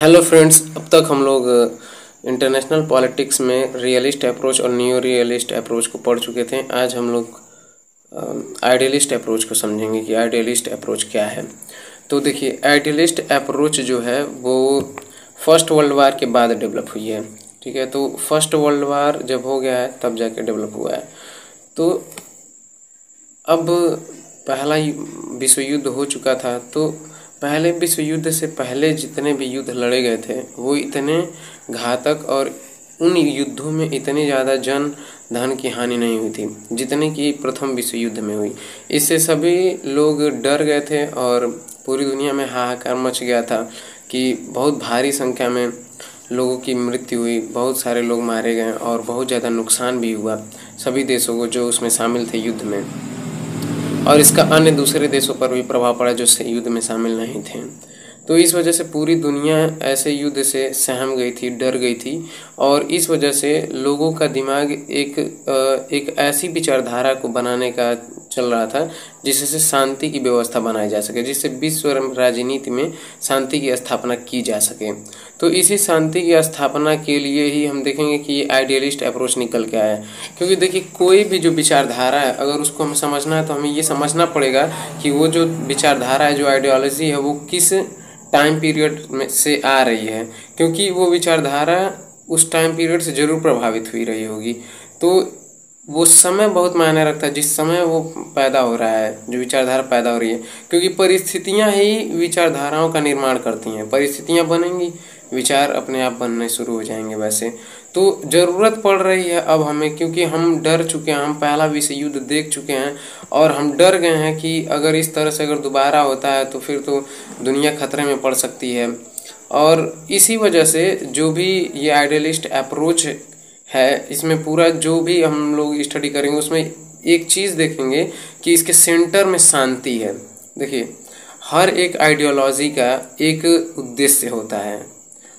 Hello friends, अब तक हम लोग इंटरनेशनल पॉलिटिक्स में रियलिस्ट अप्रोच और न्यू रियलिस्ट अप्रोच को पढ़ चुके थे। आज हम लोग आइडियलिस्ट अप्रोच को समझेंगे कि आइडियलिस्ट अप्रोच क्या है। तो देखिए, आइडियलिस्ट अप्रोच जो है वो फर्स्ट वर्ल्ड वार के बाद डेवलप हुई है। ठीक है, तो फर्स्ट वर्ल्ड वार जब हो गया है तब जाके डेवलप हुआ है। तो अब पहला विश्व युद्ध हो चुका था, तो पहले विश्व युद्ध से पहले जितने भी युद्ध लड़े गए थे वो इतने घातक और उन युद्धों में इतनी ज़्यादा जन धन की हानि नहीं हुई थी जितने कि प्रथम विश्व युद्ध में हुई। इससे सभी लोग डर गए थे और पूरी दुनिया में हाहाकार मच गया था कि बहुत भारी संख्या में लोगों की मृत्यु हुई, बहुत सारे लोग मारे गए और बहुत ज़्यादा नुकसान भी हुआ सभी देशों को जो उसमें शामिल थे युद्ध में। और इसका अन्य दूसरे देशों पर भी प्रभाव पड़ा जो युद्ध में शामिल नहीं थे। तो इस वजह से पूरी दुनिया ऐसे युद्ध से सहम गई थी, डर गई थी और इस वजह से लोगों का दिमाग एक ऐसी विचारधारा को बनाने का चल रहा था जिससे शांति की व्यवस्था बनाई जा सके, जिससे विश्व राजनीति में शांति की स्थापना की जा सके। तो इसी शांति की स्थापना के लिए ही हम देखेंगे कि ये आइडियलिस्ट अप्रोच निकल के आया है। क्योंकि देखिए, कोई भी जो विचारधारा है अगर उसको हमें समझना है तो हमें ये समझना पड़ेगा कि वो जो विचारधारा है, जो आइडियोलॉजी है, वो किस टाइम पीरियड में से आ रही है, क्योंकि वो विचारधारा उस टाइम पीरियड से जरूर प्रभावित हुई रही होगी। तो वो समय बहुत मायने रखता है जिस समय वो पैदा हो रहा है, जो विचारधारा पैदा हो रही है, क्योंकि परिस्थितियां ही विचारधाराओं का निर्माण करती हैं। परिस्थितियां बनेंगी, विचार अपने आप बनने शुरू हो जाएंगे। वैसे तो ज़रूरत पड़ रही है अब हमें, क्योंकि हम डर चुके हैं, हम पहला विश्व युद्ध देख चुके हैं और हम डर गए हैं कि अगर इस तरह से अगर दोबारा होता है तो फिर तो दुनिया खतरे में पड़ सकती है। और इसी वजह से जो भी ये आइडियलिस्ट अप्रोच है, इसमें पूरा जो भी हम लोग स्टडी करेंगे उसमें एक चीज़ देखेंगे कि इसके सेंटर में शांति है। देखिए, हर एक आइडियोलॉजी का एक उद्देश्य होता है।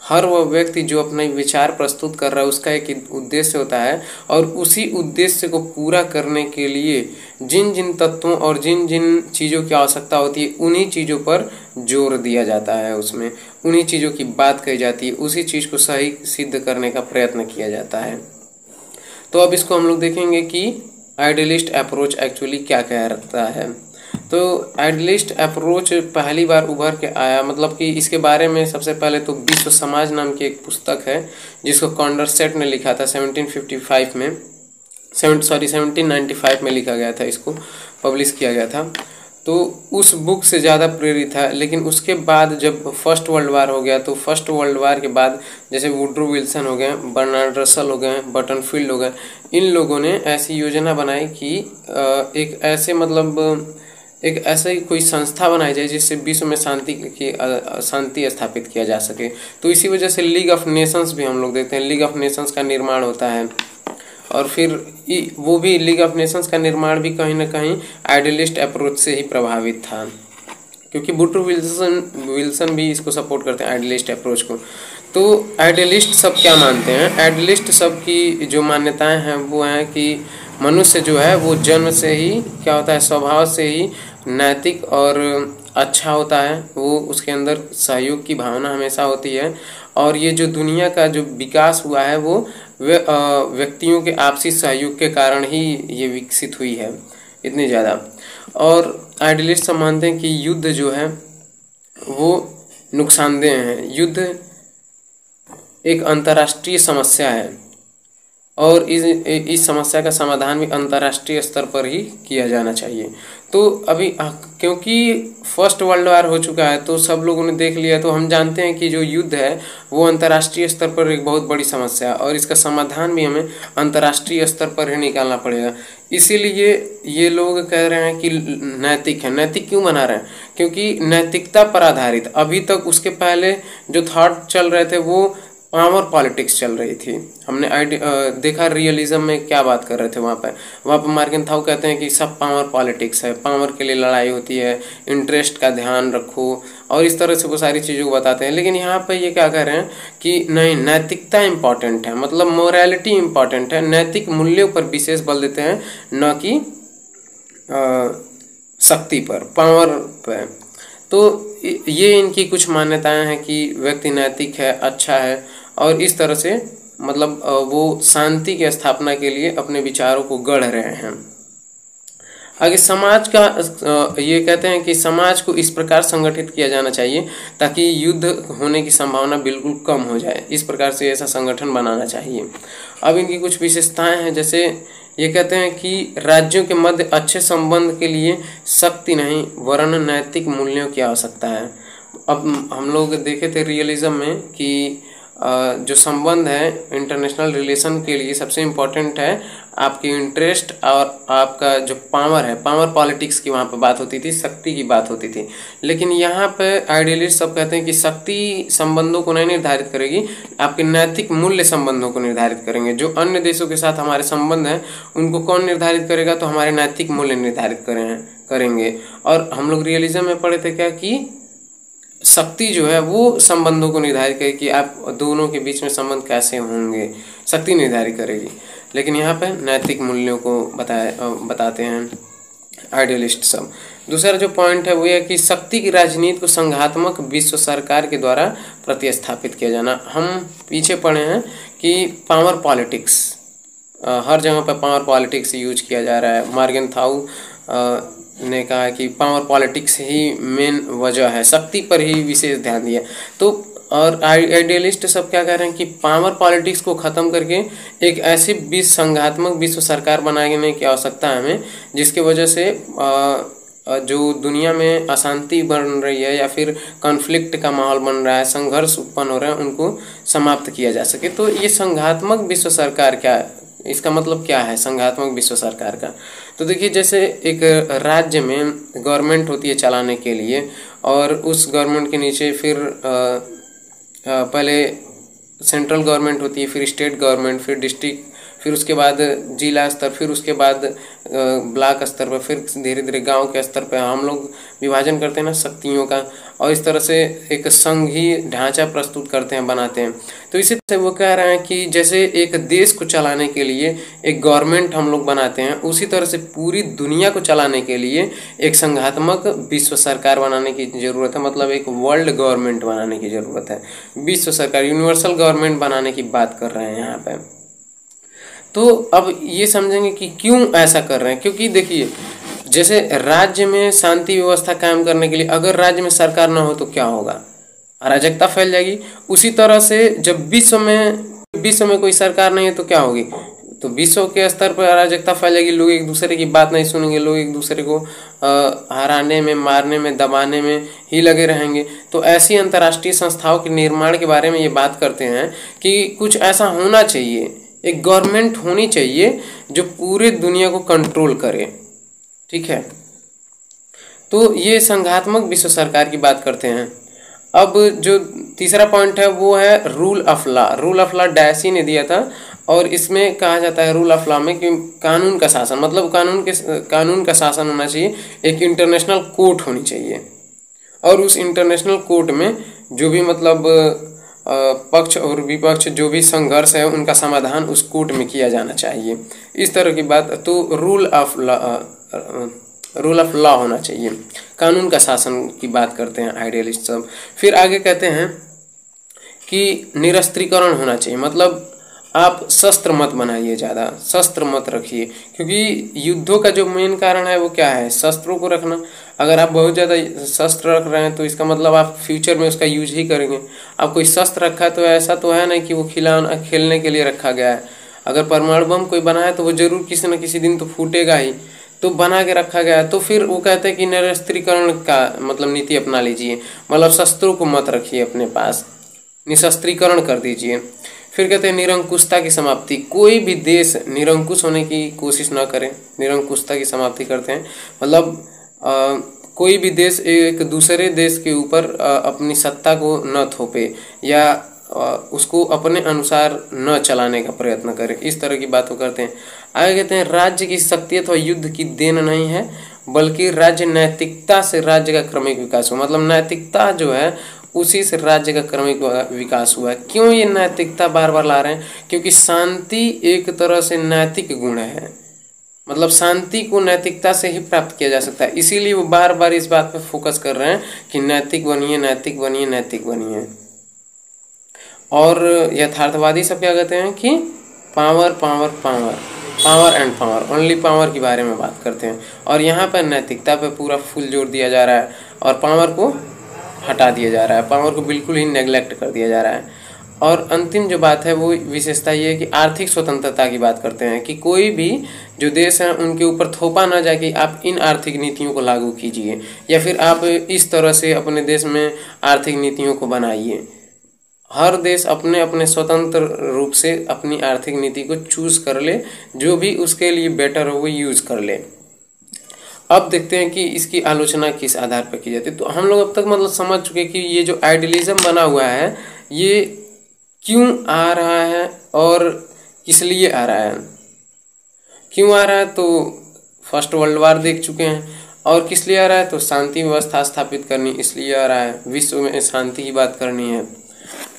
हर वह व्यक्ति जो अपने विचार प्रस्तुत कर रहा है उसका एक उद्देश्य होता है और उसी उद्देश्य को पूरा करने के लिए जिन जिन तत्वों और जिन जिन चीज़ों की आवश्यकता होती है उन्हीं चीज़ों पर जोर दिया जाता है, उसमें उन्हीं चीज़ों की बात कही जाती है, उसी चीज़ को सही सिद्ध करने का प्रयत्न किया जाता है। तो अब इसको हम लोग देखेंगे कि आइडियलिस्ट अप्रोच एक्चुअली क्या कह रखता है। तो आइडियलिस्ट अप्रोच पहली बार उभर के आया, मतलब कि इसके बारे में सबसे पहले तो विश्व समाज नाम की एक पुस्तक है जिसको कॉन्डरसेट ने लिखा था 1795 में, 1795 में लिखा गया था, इसको पब्लिश किया गया था। तो उस बुक से ज़्यादा प्रेरित था। लेकिन उसके बाद जब फर्स्ट वर्ल्ड वार हो गया तो फर्स्ट वर्ल्ड वार के बाद जैसे वुड्रो विल्सन हो गए, बर्नार्ड रसल हो गए, बटनफील्ड हो गए, इन लोगों ने ऐसी योजना बनाई कि एक ऐसे मतलब एक ऐसा ही कोई संस्था बनाई जाए जिससे विश्व में शांति स्थापित किया जा सके। तो इसी वजह से लीग ऑफ नेशंस भी हम लोग देखते हैं, लीग ऑफ नेशंस का निर्माण होता है। और फिर वो भी लीग ऑफ नेशंस का निर्माण भी कहीं ना कहीं आइडियलिस्ट अप्रोच से ही प्रभावित था, क्योंकि वुड्रो विल्सन भी इसको सपोर्ट करते हैं आइडियलिस्ट अप्रोच को। तो आइडियलिस्ट सब क्या मानते हैं? आइडियलिस्ट सब की जो मान्यताएं हैं वो हैं कि मनुष्य जो है वो जन्म से ही क्या होता है, स्वभाव से ही नैतिक और अच्छा होता है। वो उसके अंदर सहयोग की भावना हमेशा होती है और ये जो दुनिया का जो विकास हुआ है वो व्यक्तियों के आपसी सहयोग के कारण ही ये विकसित हुई है इतनी ज़्यादा। और आइडियलिस्ट सब मानते हैं कि युद्ध जो है वो नुकसानदेह है। युद्ध एक अंतर्राष्ट्रीय समस्या है और इस समस्या का समाधान भी अंतर्राष्ट्रीय स्तर पर ही किया जाना चाहिए। तो अभी क्योंकि फर्स्ट वर्ल्ड वार हो चुका है तो सब लोगों ने देख लिया, तो हम जानते हैं कि जो युद्ध है वो अंतर्राष्ट्रीय स्तर पर एक बहुत बड़ी समस्या है और इसका समाधान भी हमें अंतर्राष्ट्रीय स्तर पर ही निकालना पड़ेगा। इसीलिए ये लोग कह रहे हैं कि नैतिक है। नैतिक क्यों बना रहे हैं? क्योंकि नैतिकता पर आधारित, अभी तक उसके पहले जो थॉट चल रहे थे वो पावर पॉलिटिक्स चल रही थी। हमने देखा रियलिज्म में क्या बात कर रहे थे वहाँ पर मार्केनथाउ कहते हैं कि सब पावर पॉलिटिक्स है, पावर के लिए लड़ाई होती है, इंटरेस्ट का ध्यान रखो और इस तरह से वो सारी चीज़ों को बताते हैं। लेकिन यहाँ पर ये क्या कह रहे हैं कि नहीं, नैतिकता इम्पॉर्टेंट है, मतलब मोरालिटी इम्पॉर्टेंट है, नैतिक मूल्यों पर विशेष बल देते हैं, न कि शक्ति पर, पावर पर। तो ये इनकी कुछ मान्यताएं हैं कि व्यक्ति नैतिक है, अच्छा है, और इस तरह से मतलब वो शांति की स्थापना के लिए अपने विचारों को गढ़ रहे हैं। आगे समाज का ये कहते हैं कि समाज को इस प्रकार संगठित किया जाना चाहिए ताकि युद्ध होने की संभावना बिल्कुल कम हो जाए। इस प्रकार से ऐसा संगठन बनाना चाहिए। अब इनकी कुछ विशेषताएं हैं, जैसे ये कहते हैं कि राज्यों के मध्य अच्छे संबंध के लिए शक्ति नहीं वरन नैतिक मूल्यों की आवश्यकता है। अब हम लोग देखे थे रियलिज्म में कि जो संबंध है इंटरनेशनल रिलेशन के लिए सबसे इम्पोर्टेंट है आपकी इंटरेस्ट और आपका जो पावर है, पावर पॉलिटिक्स की वहाँ पे बात होती थी, शक्ति की बात होती थी। लेकिन यहाँ पे आइडियलिस्ट सब कहते हैं कि शक्ति संबंधों को नहीं निर्धारित करेगी, आपके नैतिक मूल्य संबंधों को निर्धारित करेंगे। जो अन्य देशों के साथ हमारे संबंध हैं उनको कौन निर्धारित करेगा, तो हमारे नैतिक मूल्य निर्धारित करेंगे। और हम लोग रियलिज्म में पढ़े थे क्या कि शक्ति जो है वो संबंधों को निर्धारित करेगी कि आप दोनों के बीच में संबंध कैसे होंगे, शक्ति निर्धारित करेगी। लेकिन यहाँ पे नैतिक मूल्यों को बताते हैं आइडियलिस्ट सब। दूसरा जो पॉइंट है वो है कि शक्ति की राजनीति को संघात्मक विश्व सरकार के द्वारा प्रतिस्थापित किया जाना। हम पीछे पढ़े हैं कि पावर पॉलिटिक्स, हर जगह पर पावर पॉलिटिक्स यूज किया जा रहा है। मॉर्गनथाउ ने कहा कि पावर पॉलिटिक्स ही मेन वजह है, शक्ति पर ही विशेष ध्यान दिया। तो और आइडियलिस्ट सब क्या कह रहे हैं कि पावर पॉलिटिक्स को ख़त्म करके एक ऐसी विश्व संघात्मक विश्व सरकार बनाने की आवश्यकता है हमें, जिसकी वजह से जो दुनिया में अशांति बन रही है या फिर कॉन्फ्लिक्ट का माहौल बन रहा है, संघर्ष उत्पन्न हो रहे हैं, उनको समाप्त किया जा सके। तो ये संघात्मक विश्व सरकार क्या है, इसका मतलब क्या है संघात्मक विश्व सरकार का? तो देखिए, जैसे एक राज्य में गवर्नमेंट होती है चलाने के लिए, और उस गवर्नमेंट के नीचे फिर पहले सेंट्रल गवर्नमेंट होती है, फिर स्टेट गवर्नमेंट, फिर डिस्ट्रिक्ट, फिर उसके बाद जिला स्तर, फिर उसके बाद ब्लॉक स्तर पर, फिर धीरे धीरे गांव के स्तर पर हम लोग विभाजन करते हैं ना शक्तियों का, और इस तरह से एक संघीय ढांचा प्रस्तुत करते हैं, बनाते हैं। तो इसी तरह से वो कह रहे हैं कि जैसे एक देश को चलाने के लिए एक गवर्नमेंट हम लोग बनाते हैं, उसी तरह से पूरी दुनिया को चलाने के लिए एक संघात्मक विश्व सरकार बनाने की ज़रूरत है। मतलब एक वर्ल्ड गवर्नमेंट बनाने की ज़रूरत है, विश्व सरकार, यूनिवर्सल गवर्नमेंट बनाने की बात कर रहे हैं यहाँ पे। तो अब ये समझेंगे कि क्यों ऐसा कर रहे हैं। क्योंकि देखिए, जैसे राज्य में शांति व्यवस्था कायम करने के लिए अगर राज्य में सरकार ना हो तो क्या होगा, अराजकता फैल जाएगी। उसी तरह से जब विश्व में कोई सरकार नहीं है तो क्या होगी, तो विश्व के स्तर पर अराजकता फैल जाएगी, लोग एक दूसरे की बात नहीं सुनेंगे, लोग एक दूसरे को हराने में, मारने में, दबाने में ही लगे रहेंगे। तो ऐसी अंतर्राष्ट्रीय संस्थाओं के निर्माण के बारे में ये बात करते हैं कि कुछ ऐसा होना चाहिए, एक गवर्नमेंट होनी चाहिए जो पूरे दुनिया को कंट्रोल करे, ठीक है। तो ये संघात्मक विश्व सरकार की बात करते हैं। अब जो तीसरा पॉइंट है वो है rule of law. Rule of law Dicey ने दिया था, और इसमें कहा जाता है रूल ऑफ लॉ में कि कानून का शासन, मतलब कानून का शासन होना चाहिए, एक इंटरनेशनल कोर्ट होनी चाहिए, और उस इंटरनेशनल कोर्ट में जो भी मतलब पक्ष और विपक्ष जो भी संघर्ष है उनका समाधान उस कोर्ट में किया जाना चाहिए, इस तरह की बात। तो रूल ऑफ लॉ होना चाहिए, कानून का शासन की बात करते हैं आइडियलिस्ट सब। फिर आगे कहते हैं कि निरस्त्रीकरण होना चाहिए, मतलब आप शस्त्र मत बनाइए, ज़्यादा शस्त्र मत रखिए, क्योंकि युद्धों का जो मेन कारण है वो क्या है, शस्त्रों को रखना। अगर आप बहुत ज़्यादा शस्त्र रख रहे हैं तो इसका मतलब आप फ्यूचर में उसका यूज ही करेंगे। आप कोई शस्त्र रखा है तो ऐसा तो है नहीं कि वो खेलने के लिए रखा गया है। अगर परमाणु बम कोई बनाया तो वो जरूर किसी न किसी दिन तो फूटेगा ही, तो बना के रखा गया है। तो फिर वो कहते हैं कि निरस्त्रीकरण का मतलब नीति अपना लीजिए, मतलब शस्त्रों को मत रखिए अपने पास, निशस्त्रीकरण कर दीजिए। फिर कहते हैं निरंकुशता की समाप्ति, कोई भी देश निरंकुश होने की कोशिश ना करे, निरंकुशता की समाप्ति करते हैं। मतलब कोई भी देश एक दूसरे देश के ऊपर अपनी सत्ता को न थोपे या उसको अपने अनुसार न चलाने का प्रयत्न करे, इस तरह की बातों करते हैं। आगे कहते हैं राज्य की शक्ति अथवा युद्ध की देन नहीं है, बल्कि राज्य नैतिकता से राज्य का क्रमिक विकास हो। मतलब नैतिकता जो है उसी से राज्य का क्रमिक विकास हुआ है। क्यों ये नैतिकता बार बार ला रहे हैं, क्योंकि शांति एक तरह से नैतिक गुण है। मतलब शांति को नैतिकता से ही प्राप्त किया जा सकता है। इसीलिए वो बार बार इस बात पे फोकस कर रहे हैं कि नैतिक बनिए, नैतिक बनिए, नैतिक बनिए। और यथार्थवादी सब क्या कहते हैं कि power power power, power and power, only power के बारे में बात करते हैं। और यहाँ पर नैतिकता पे पूरा फुल जोर दिया जा रहा है और पावर को हटा दिया जा रहा है, पावर को बिल्कुल ही नेग्लेक्ट कर दिया जा रहा है। और अंतिम जो बात है वो विशेषता ये है कि आर्थिक स्वतंत्रता की बात करते हैं कि कोई भी जो देश हैं उनके ऊपर थोपा ना जाए कि आप इन आर्थिक नीतियों को लागू कीजिए या फिर आप इस तरह से अपने देश में आर्थिक नीतियों को बनाइए। हर देश अपने अपने स्वतंत्र रूप से अपनी आर्थिक नीति को चूज कर ले, जो भी उसके लिए बेटर हो वो यूज कर ले। अब देखते हैं कि इसकी आलोचना किस आधार पर की जाती है। तो हम लोग अब तक मतलब समझ चुके कि ये जो आइडियलिज्म बना हुआ है ये क्यों आ रहा है और किस लिए आ रहा है। क्यों आ रहा है तो फर्स्ट वर्ल्ड वार देख चुके हैं, और किस लिए आ रहा है तो शांति व्यवस्था स्थापित करनी इसलिए आ रहा है, विश्व में शांति की बात करनी है।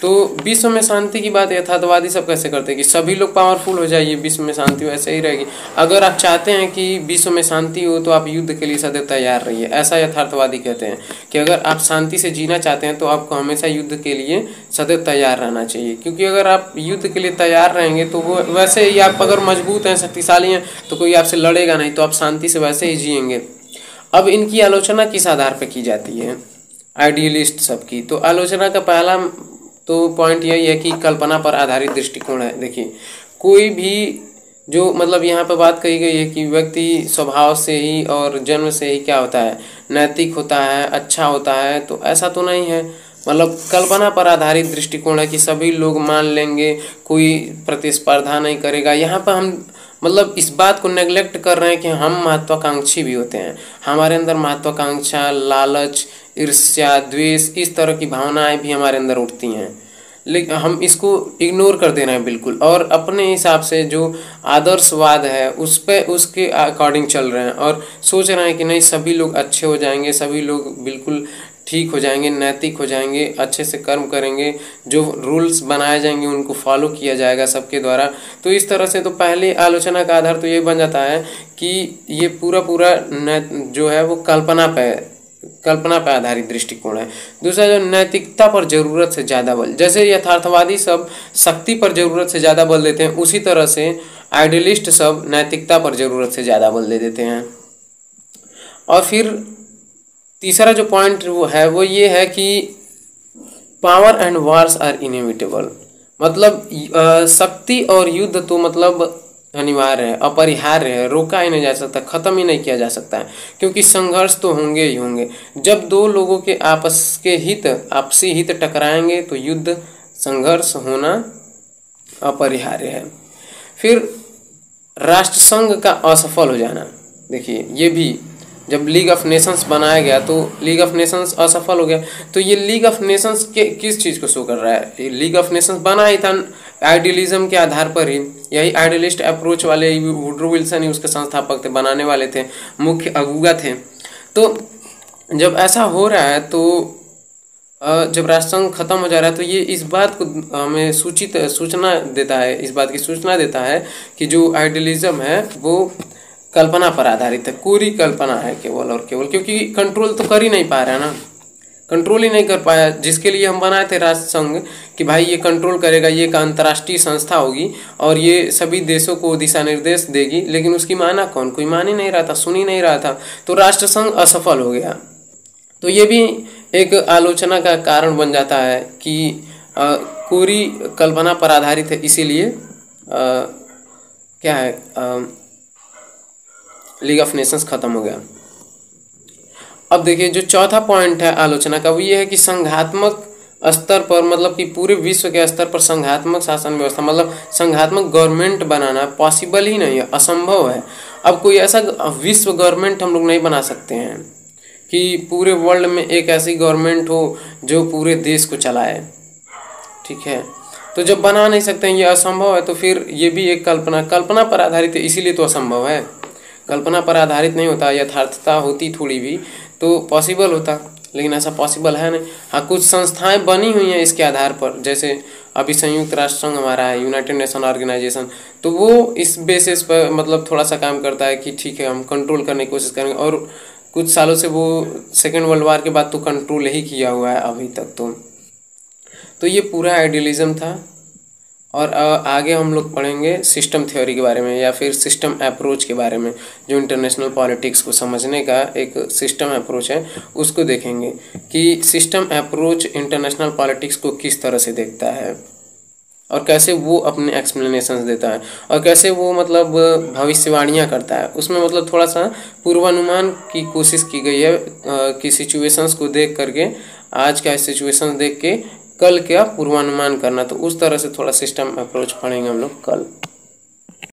तो विश्व में शांति की बात यथार्थवादी सब कैसे करते हैं कि सभी लोग पावरफुल हो जाइए, विश्व में शांति वैसे ही रहेगी। अगर आप चाहते हैं कि विश्व में शांति हो तो आप युद्ध के लिए सदैव तैयार रहिए, ऐसा यथार्थवादी कहते हैं कि अगर आप शांति से जीना चाहते हैं तो आपको हमेशा युद्ध के लिए सदैव तैयार रहना चाहिए। क्योंकि अगर आप युद्ध के लिए तैयार रहेंगे तो वो वैसे ही आप अगर मजबूत हैं, शक्तिशाली हैं तो कोई आपसे लड़ेगा नहीं, तो आप शांति से वैसे ही जिएंगे। अब इनकी आलोचना किस आधार पर की जाती है आइडियलिस्ट सबकी, तो आलोचना का पहला तो पॉइंट यही है कि कल्पना पर आधारित दृष्टिकोण है। देखिए कोई भी जो मतलब यहाँ पर बात कही गई है कि व्यक्ति स्वभाव से ही और जन्म से ही क्या होता है, नैतिक होता है, अच्छा होता है, तो ऐसा तो नहीं है। मतलब कल्पना पर आधारित दृष्टिकोण है कि सभी लोग मान लेंगे, कोई प्रतिस्पर्धा नहीं करेगा। यहाँ पर हम मतलब इस बात को नेग्लेक्ट कर रहे हैं कि हम महत्वाकांक्षी भी होते हैं, हमारे अंदर महत्वाकांक्षा, लालच, ईर्ष्या, द्वेष, इस तरह की भावनाएं भी हमारे अंदर उठती हैं, लेकिन हम इसको इग्नोर कर दे रहे हैं बिल्कुल, और अपने हिसाब से जो आदर्शवाद है उस पे उसके अकॉर्डिंग चल रहे हैं और सोच रहे हैं कि नहीं सभी लोग अच्छे हो जाएंगे, सभी लोग बिल्कुल ठीक हो जाएंगे, नैतिक हो जाएंगे, अच्छे से कर्म करेंगे, जो रूल्स बनाए जाएंगे उनको फॉलो किया जाएगा सबके द्वारा। तो इस तरह से तो पहले आलोचना का आधार तो ये बन जाता है कि ये पूरा जो है वो कल्पना पे आधारित दृष्टिकोण है। दूसरा जो नैतिकता पर जरूरत से ज़्यादा बल, जैसे यथार्थवादी सब शक्ति पर जरूरत से ज़्यादा बल देते हैं, उसी तरह से आइडियलिस्ट सब नैतिकता पर जरूरत से ज़्यादा बल दे देते हैं। और फिर तीसरा जो पॉइंट वो ये है कि power and wars are inevitable, मतलब शक्ति और युद्ध तो मतलब अनिवार्य है, अपरिहार्य है, रोका ही नहीं जा सकता, खत्म ही नहीं किया जा सकता है, क्योंकि संघर्ष तो होंगे ही होंगे। जब दो लोगों के आपसी हित टकराएंगे तो युद्ध संघर्ष होना अपरिहार्य है। फिर राष्ट्रसंघ का असफल हो जाना, देखिए ये भी जब लीग ऑफ नेशंस बनाया गया तो लीग ऑफ नेशंस असफल हो गया, तो ये लीग ऑफ नेशंस के किस चीज़ को शो कर रहा है, लीग ऑफ नेशंस बना ही था आइडियलिज्म के आधार पर ही, यही आइडियलिस्ट अप्रोच वाले वुडरो विल्सन ही उसके संस्थापक थे, बनाने वाले थे, मुख्य अगुआ थे। तो जब ऐसा हो रहा है तो जब राष्ट्रसंघ खत्म हो जा रहा है तो ये इस बात को हमें सूचना देता है, इस बात की सूचना देता है कि जो आइडियलिज्म है वो कल्पना पर आधारित है, पूरी कल्पना है केवल और केवल, क्योंकि कंट्रोल तो कर ही नहीं पा रहा है ना, कंट्रोल ही नहीं कर पाया। जिसके लिए हम बनाए थे राष्ट्रसंघ कि भाई ये कंट्रोल करेगा, ये एक अंतर्राष्ट्रीय संस्था होगी और ये सभी देशों को दिशा निर्देश देगी, लेकिन उसकी माना कौन, कोई मान ही नहीं रहा था, सुन ही नहीं रहा था, तो राष्ट्रसंघ असफल हो गया। तो ये भी एक आलोचना का कारण बन जाता है कि पूरी कल्पना पर आधारित है, इसीलिए क्या है लीग ऑफ नेशंस खत्म हो गया। अब देखिए जो चौथा पॉइंट है आलोचना का वो ये है कि संघात्मक स्तर पर, मतलब कि पूरे विश्व के स्तर पर संघात्मक शासन व्यवस्था, मतलब संघात्मक गवर्नमेंट बनाना पॉसिबल ही नहीं है, असंभव है। अब कोई ऐसा विश्व गवर्नमेंट हम लोग नहीं बना सकते हैं कि पूरे वर्ल्ड में एक ऐसी गवर्नमेंट हो जो पूरे देश को चलाए, ठीक है, तो जब बना नहीं सकते हैं, ये असंभव है, तो फिर ये भी एक कल्पना पर आधारित है, इसीलिए तो असंभव है। कल्पना पर आधारित नहीं होता, यथार्थता होती थोड़ी भी तो पॉसिबल होता, लेकिन ऐसा पॉसिबल है नहीं। हाँ कुछ संस्थाएं बनी हुई हैं इसके आधार पर, जैसे अभी संयुक्त राष्ट्र संघ हमारा है, यूनाइटेड नेशन ऑर्गेनाइजेशन, तो वो इस बेसिस पर मतलब थोड़ा सा काम करता है कि ठीक है हम कंट्रोल करने की कोशिश करेंगे, और कुछ सालों से वो सेकेंड वर्ल्ड वार के बाद तो कंट्रोल ही किया हुआ है अभी तक। तो ये पूरा आइडियलिज्म था। और आगे हम लोग पढ़ेंगे सिस्टम थ्योरी के बारे में या फिर सिस्टम अप्रोच के बारे में, जो इंटरनेशनल पॉलिटिक्स को समझने का एक सिस्टम अप्रोच है उसको देखेंगे कि सिस्टम अप्रोच इंटरनेशनल पॉलिटिक्स को किस तरह से देखता है और कैसे वो अपने एक्सप्लेनेशंस देता है और कैसे वो मतलब भविष्यवाणियाँ करता है। उसमें मतलब थोड़ा सा पूर्वानुमान की कोशिश की गई है कि सिचुएशंस को देख करके, आज का सिचुएशंस देख के कल क्या पूर्वानुमान करना। तो उस तरह से थोड़ा सिस्टम अप्रोच पढ़ेंगे हम लोग कल।